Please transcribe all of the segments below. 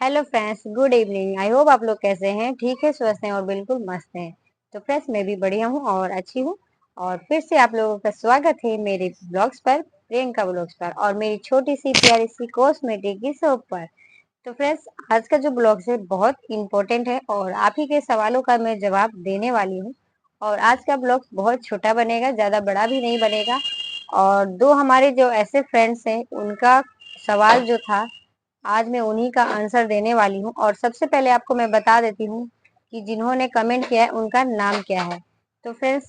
Hello friends, good evening. I hope आप लोग कैसे हैं, ठीक है, स्वस्थ हैं और बिल्कुल मस्त हैं। तो फ्रेंड्स, मैं भी बढ़िया हूँ और अच्छी हूँ। और फिर से आप लोगों का स्वागत है मेरे ब्लॉग्स पर, प्रियंका ब्लॉग्स पर, और मेरी छोटी सी प्यारी सी कॉस्मेटिक की शॉप पर। तो फ्रेंड्स, आज का जो ब्लॉग्स है बहुत इंपॉर्टेंट है और आप ही के सवालों का मैं जवाब देने वाली हूँ। और आज का ब्लॉग बहुत छोटा बनेगा, ज्यादा बड़ा भी नहीं बनेगा। और दो हमारे जो ऐसे फ्रेंड्स हैं, उनका सवाल जो था, आज मैं उन्हीं का आंसर देने वाली हूँ। और सबसे पहले आपको मैं बता देती हूँ कि जिन्होंने कमेंट किया है उनका नाम क्या है। तो फ्रेंड्स,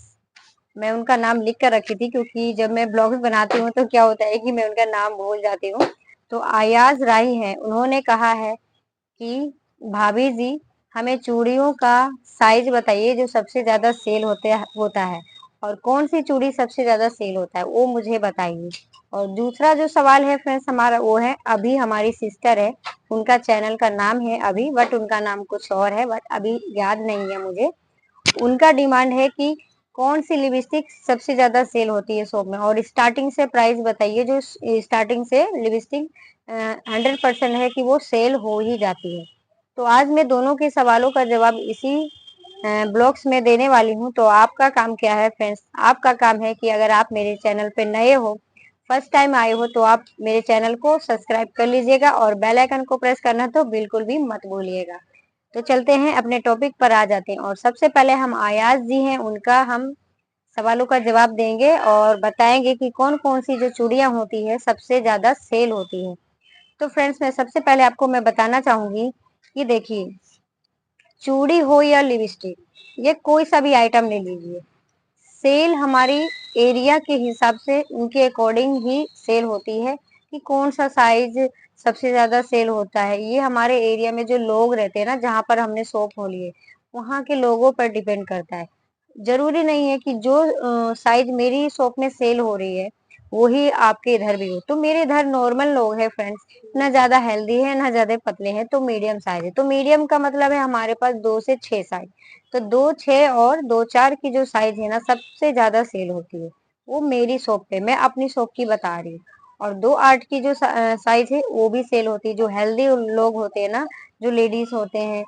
मैं उनका नाम लिख कर रखी थी क्योंकि जब मैं ब्लॉग्स बनाती हूँ तो क्या होता है कि मैं उनका नाम भूल जाती हूँ। तो अयाज राही है, उन्होंने कहा है कि भाभी जी, हमें चूड़ियों का साइज बताइए जो सबसे ज्यादा सेल होता है, और कौन सी चूड़ी सबसे ज्यादा सेल होता है वो मुझे बताइए। और दूसरा जो सवाल है फ्रेंड्स हमारा, वो है अभी, हमारी सिस्टर है, उनका चैनल का नाम है अभी, बट उनका नाम कुछ और है, बट अभी याद नहीं है मुझे। उनका डिमांड है कि कौन सी लिपस्टिक सबसे ज्यादा सेल होती है शॉप में, और स्टार्टिंग से प्राइस बताइए जो स्टार्टिंग से लिपस्टिक 100% है कि वो सेल हो ही जाती है। तो आज मैं दोनों के सवालों का जवाब इसी ब्लॉग्स में देने वाली हूँ। तो आपका काम क्या है फ्रेंड्स, आपका काम है कि अगर आप मेरे चैनल पे नए हो, फर्स्ट टाइम आए हो, तो आप मेरे चैनल को सब्सक्राइब कर लीजिएगा और बेल आइकन को प्रेस करना तो बिल्कुल भी मत भूलिएगा। तो चलते हैं अपने टॉपिक पर, आ जाते हैं। और सबसे पहले हम आयाज जी हैं, उनका हम सवालों का जवाब देंगे और बताएंगे कि कौन कौन सी जो चूड़ियां होती है सबसे ज्यादा सेल होती है। तो फ्रेंड्स, मैं सबसे पहले आपको मैं बताना चाहूंगी कि देखिए, चूड़ी हो या लिपस्टिक, ये कोई सा भी आइटम ले लीजिए, सेल हमारी एरिया के हिसाब से उनके अकॉर्डिंग ही सेल होती है कि कौन सा साइज सबसे ज्यादा सेल होता है। ये हमारे एरिया में जो लोग रहते हैं ना, जहाँ पर हमने शॉप खोली है, वहाँ के लोगों पर डिपेंड करता है। जरूरी नहीं है कि जो साइज मेरी शॉप में सेल हो रही है वही आपके इधर भी हो। तो मेरे इधर नॉर्मल लोग हैं फ्रेंड्स, ना ज्यादा हेल्दी है ना ज्यादा पतले हैं, तो मीडियम साइज है। तो मीडियम का मतलब है हमारे पास 2 से 6 साइज। तो 2, 6 और 2, 4 की जो साइज है ना सबसे ज्यादा सेल होती है, वो मेरी शॉप पे, मैं अपनी शॉप की बता रही हूँ। और 2, 8 की जो साइज है वो भी सेल होती है। जो हेल्दी लोग होते हैं ना, जो लेडीज होते हैं,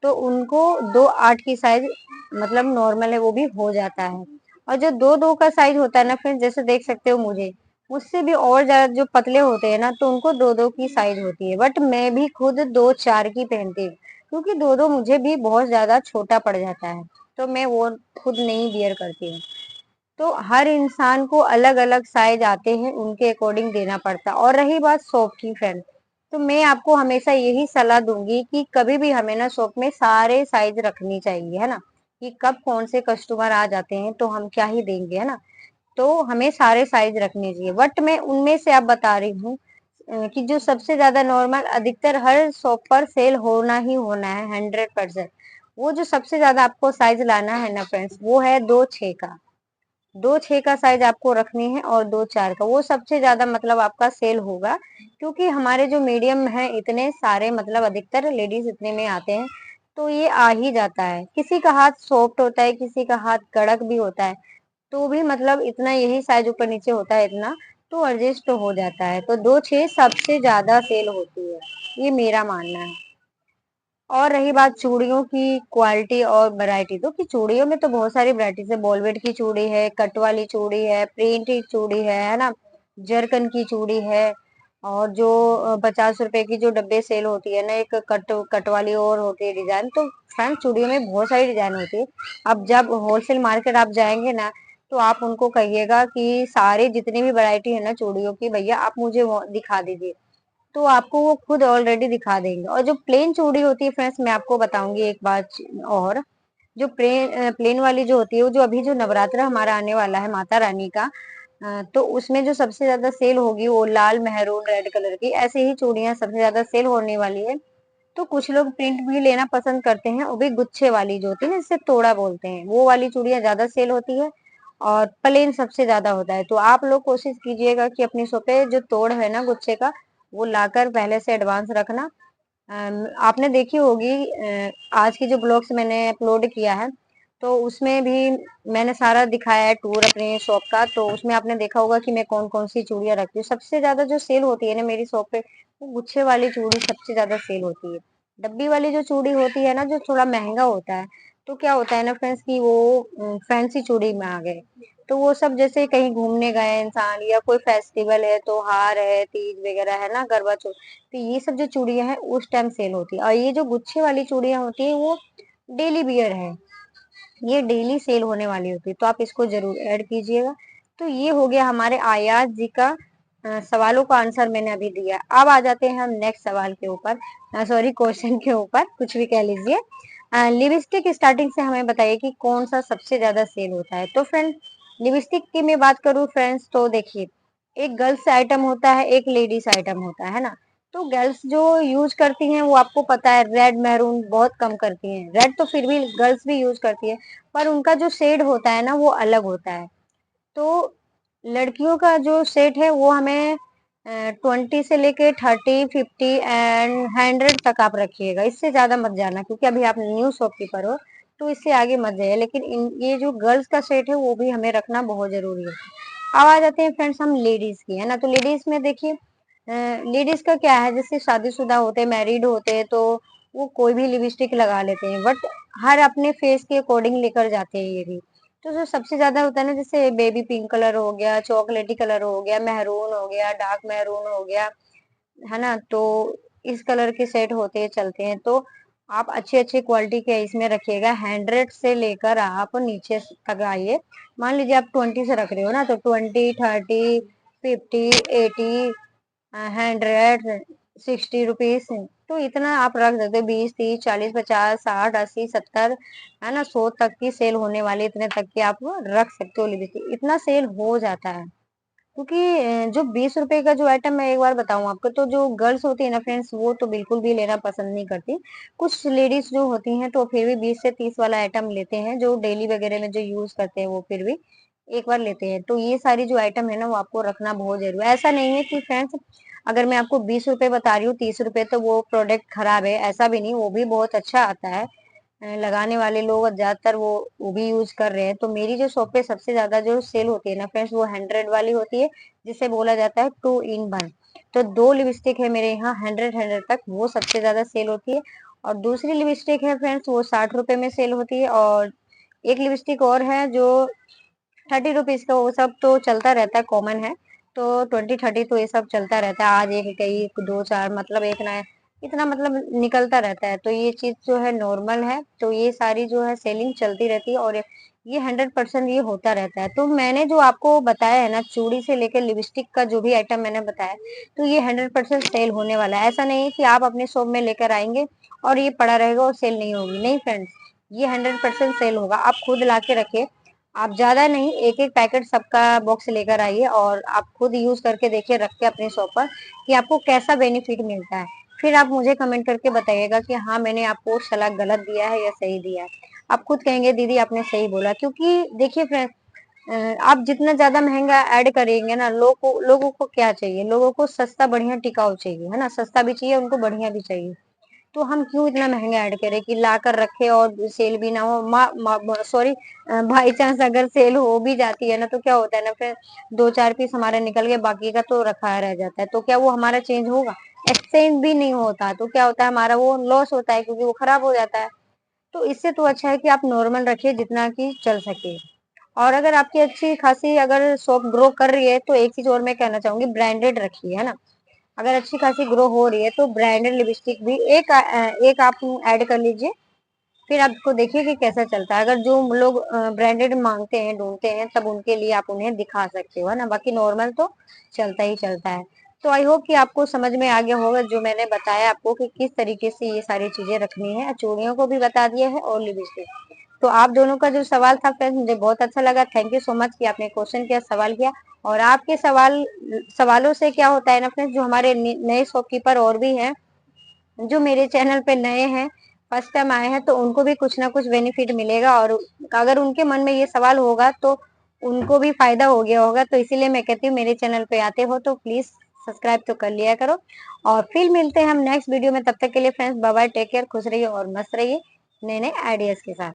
तो उनको 2, 8 की साइज मतलब नॉर्मल है वो भी हो जाता है। और जो 2, 2 का साइज होता है ना फ्रेंड्स, जैसे देख सकते हो मुझे, मुझसे भी और ज्यादा जो पतले होते हैं ना, तो उनको 2, 2 की साइज होती है। बट मैं भी खुद 2, 4 की पहनती हूँ क्योंकि 2, 2 मुझे भी बहुत ज्यादा छोटा पड़ जाता है, तो मैं वो खुद नहीं बियर करती हूँ। तो हर इंसान को अलग अलग साइज आते हैं, उनके अकॉर्डिंग देना पड़ता है। और रही बात शॉप की फ्रेंड, तो मैं आपको हमेशा यही सलाह दूंगी कि कभी भी हमें ना शॉप में सारे साइज रखनी चाहिए, है ना, कि कब कौन से कस्टमर आ जाते हैं तो हम क्या ही देंगे, है ना। तो हमें सारे साइज रखने चाहिए। बट मैं उनमें से आप बता रही हूँ कि जो सबसे ज्यादा नॉर्मल अधिकतर हर शॉप पर सेल होना ही होना है 100%, वो जो सबसे ज्यादा आपको साइज लाना है ना फ्रेंड्स, वो है 2, 6 का। 2, 6 का साइज आपको रखनी है और 2, 4 का, वो सबसे ज्यादा मतलब आपका सेल होगा। क्योंकि हमारे जो मीडियम है इतने सारे, मतलब अधिकतर लेडीज इतने में आते हैं, तो ये आ ही जाता है। किसी का हाथ सॉफ्ट होता है, किसी का हाथ कड़क भी होता है, तो भी मतलब इतना यही साइज ऊपर नीचे होता है इतना, तो एडजस्ट तो हो जाता है। तो 2, 6 सबसे ज्यादा सेल होती है, ये मेरा मानना है। और रही बात चूड़ियों की क्वालिटी और वैरायटी, तो कि चूड़ियों में तो बहुत सारी वैरायटीज है। बॉलवेट की चूड़ी है, कट वाली चूड़ी है, प्रिंटेड चूड़ी है ना, जरकन की चूड़ी है। और जो 50 रुपए की जो डब्बे सेल होती है ना, एक कट कट वाली और होती है डिजाइन। तो फ्रेंड, चूड़ियों में बहुत सारी डिजाइन होती है। अब जब होलसेल मार्केट आप जाएंगे ना, तो आप उनको कहिएगा कि सारे जितनी भी वैरायटी है ना चूड़ियों की, भैया आप मुझे वो दिखा दीजिए, तो आपको वो खुद ऑलरेडी दिखा देंगे। और जो प्लेन चूड़ी होती है फ्रेंड्स, मैं आपको बताऊंगी एक बात और, जो प्लेन वाली जो होती है, वो जो अभी जो नवरात्र हमारा आने वाला है माता रानी का, तो उसमें जो सबसे ज्यादा सेल होगी वो लाल मेहरून रेड कलर की ऐसी ही चूड़ियां सबसे ज्यादा सेल होने वाली है। तो कुछ लोग प्रिंट भी लेना पसंद करते हैं, वो भी गुच्छे वाली जो होती है ना, जिसे तोड़ा बोलते हैं, वो वाली चूड़ियां ज्यादा सेल होती है। और प्लेन सबसे ज्यादा होता है। तो आप लोग कोशिश कीजिएगा कि अपनी शॉप पे जो तोड़ है ना गुच्छे का, वो लाकर पहले से एडवांस रखना। आपने देखी होगी आज की जो ब्लॉग्स मैंने अपलोड किया है, तो उसमें भी मैंने सारा दिखाया है टूर अपने शॉप का। तो उसमें आपने देखा होगा कि मैं कौन कौन सी चूड़ियां रखती हूँ। सबसे ज्यादा जो सेल होती है ना मेरी शॉप पे, वो गुच्छे वाली चूड़ी सबसे ज्यादा सेल होती है। डब्बी वाली जो चूड़ी होती है ना, जो थोड़ा महंगा होता है, तो क्या होता है ना फ्रेंड्स कि वो फैंसी चूड़ी में आ गए। तो वो सब जैसे कहीं घूमने गए इंसान, या कोई फेस्टिवल है, त्योहार है, तीज वगैरह है ना, करवा चौथ, तो ये सब जो चूड़ियां हैं उस टाइम सेल होती है। और ये जो गुच्छे वाली चूड़ियां होती है वो डेली वियर है, ये डेली सेल होने वाली होती है, तो आप इसको जरूर ऐड कीजिएगा। तो ये हो गया हमारे आयात जी का सवालों का आंसर मैंने अभी दिया। अब आ जाते हैं हम नेक्स्ट सवाल के ऊपर, सॉरी क्वेश्चन के ऊपर, कुछ भी कह लीजिए। लिपस्टिक स्टार्टिंग से हमें बताइए कि कौन सा सबसे ज्यादा सेल होता है। तो फ्रेंड, लिपस्टिक की मैं बात करूं फ्रेंड्स, तो देखिए, एक गर्ल्स आइटम होता है, एक लेडीज आइटम होता है ना। तो गर्ल्स जो यूज करती हैं वो आपको पता है रेड मैरून बहुत कम करती हैं, रेड तो फिर भी गर्ल्स भी यूज करती है, पर उनका जो शेड होता है ना वो अलग होता है। तो लड़कियों का जो सेट है वो हमें 20 से लेके 30, 50 एंड 100 तक आप रखिएगा, इससे ज्यादा मत जाना, क्योंकि अभी आप न्यू शॉपकीपर हो, तो इससे आगे मत जाइए। लेकिन ये जो गर्ल्स का सेट है वो भी हमें रखना बहुत जरूरी है। अब आ जाते हैं फ्रेंड्स हम लेडीज की, है ना। तो लेडीज में देखिए, लेडीज का क्या है, जैसे शादीशुदा होते हैं, मैरिड होते हैं, तो वो कोई भी लिपस्टिक लगा लेते हैं, बट हर अपने फेस के अकॉर्डिंग लेकर जाते हैं ये भी। तो जो सबसे ज्यादा होता है ना, जैसे बेबी पिंक कलर हो गया, चॉकलेटी कलर हो गया, मेहरून हो गया, डार्क मेहरून हो गया, है ना। तो इस कलर के सेट होते हैं, चलते हैं। तो आप अच्छे अच्छे क्वालिटी के इसमें रखिएगा, 100 से लेकर आप नीचे तक आइए। मान लीजिए आप 20 से रख रहे हो ना, तो 20, 30, 50, 80, 100, 60 रुपीज, तो इतना आप रख सकते हो। 20, 30, 40, 50, 60, 80, 70, है ना, 100 तक की सेल होने वाली, इतने तक की आप रख सकते हो लिपस्टिक, इतना सेल हो जाता है। क्योंकि जो 20 रुपए का जो आइटम, मैं एक बार बताऊं आपको, तो जो गर्ल्स होती है ना फ्रेंड्स, वो तो बिल्कुल भी लेना पसंद नहीं करती। कुछ लेडीज जो होती हैं तो फिर भी 20 से 30 वाला आइटम लेते हैं, जो डेली वगैरह में जो यूज करते हैं वो फिर भी एक बार लेते हैं। तो ये सारी जो आइटम है ना वो आपको रखना बहुत जरूरी है। ऐसा नहीं है कि फ्रेंड्स, अगर मैं आपको 20 रुपए बता रही हूँ, 30 रुपए तो वो प्रोडक्ट खराब है, ऐसा भी नहीं, वो भी बहुत अच्छा आता है। लगाने वाले लोग ज्यादातर वो भी यूज कर रहे हैं। तो मेरी जो शॉप पे सबसे ज्यादा जो सेल होती है ना फ्रेंड्स, वो 100 वाली होती है, जिसे बोला जाता है 2 in 1। तो दो लिपस्टिक है मेरे यहाँ 100 तक, वो सबसे ज्यादा सेल होती है। और दूसरी लिपस्टिक है फ्रेंड्स, वो 60 रुपए में सेल होती है। और एक लिपस्टिक और है जो 30 रुपीज का, वो सब तो चलता रहता है, कॉमन है। तो 20, 30 तो ये सब चलता रहता है, आज एक कई दो चार, मतलब एक ना, इतना मतलब निकलता रहता है। तो ये चीज जो है नॉर्मल है, तो ये सारी जो है सेलिंग चलती रहती है, और ये 100% ये होता रहता है। तो मैंने जो आपको बताया है ना, चूड़ी से लेकर लिपस्टिक का जो भी आइटम मैंने बताया, तो ये 100% सेल होने वाला है। ऐसा नहीं है कि आप अपने शॉप में लेकर आएंगे और ये पड़ा रहेगा और सेल नहीं होगी, नहीं फ्रेंड्स, ये 100% सेल होगा। आप खुद ला के रखिए, आप ज्यादा नहीं, एक एक पैकेट सबका बॉक्स लेकर आइए, और आप खुद यूज करके देखिए, रख के अपने शॉप पर, कि आपको कैसा बेनिफिट मिलता है। फिर आप मुझे कमेंट करके बताइएगा कि हाँ, मैंने आपको सलाह गलत दिया है या सही दिया है। आप खुद कहेंगे दीदी आपने सही बोला, क्योंकि देखिए फ्रेंड, आप जितना ज्यादा महंगा ऐड करेंगे ना, लोगों को क्या चाहिए, लोगों को सस्ता बढ़िया टिकाऊ चाहिए, है ना, सस्ता भी चाहिए उनको, बढ़िया भी चाहिए। तो हम क्यों इतना महंगा ऐड करें कि ला कर रखे और सेल भी ना हो, सॉरी, बाई चांस अगर सेल हो भी जाती है ना, तो क्या होता है ना फिर, 2, 4 पीस हमारा निकल गए, बाकी का तो रखा रह जाता है। तो क्या वो हमारा चेंज होगा? एक्सचेंज भी नहीं होता, तो क्या होता है, हमारा वो लॉस होता है, क्योंकि वो खराब हो जाता है। तो इससे तो अच्छा है कि आप नॉर्मल रखिए, जितना कि चल सके। और अगर आपकी अच्छी खासी अगर शॉप ग्रो कर रही है, तो एक चीज और मैं कहना चाहूंगी, ब्रांडेड रखिए, है ना। अगर अच्छी खासी ग्रो हो रही है तो ब्रांडेड लिपस्टिक भी एक आप ऐड कर लीजिए। फिर आपको देखिए कि कैसा चलता है। अगर जो लोग ब्रांडेड मांगते हैं, ढूंढते हैं, तब उनके लिए आप उन्हें दिखा सकते हो, है ना। बाकी नॉर्मल तो चलता ही चलता है। तो आई होप कि आपको समझ में आ गया होगा जो मैंने बताया आपको, कि किस तरीके से ये सारी चीजें रखनी है। चूड़ियों को भी बता दिया है और लिपस्टिक। तो आप दोनों का जो सवाल था फ्रेंड्स, मुझे बहुत अच्छा लगा। थैंक यू सो मच कि आपने क्वेश्चन किया, सवाल किया। और आपके सवालों से क्या होता है ना फ्रेंड्स, जो हमारे नए शॉपकीपर और भी हैं, जो मेरे चैनल पे नए हैं, फर्स्ट टाइम आए हैं, तो उनको भी कुछ ना कुछ बेनिफिट मिलेगा। और अगर उनके मन में ये सवाल होगा तो उनको भी फायदा हो गया होगा। तो इसीलिए मैं कहती हूँ, मेरे चैनल पे आते हो तो प्लीज सब्सक्राइब तो कर लिया करो। और फिर मिलते हैं हम नेक्स्ट वीडियो में, तब तक के लिए friends bye bye, take care, खुश रहिए और मस्त रहिए नए नए आइडियाज के साथ।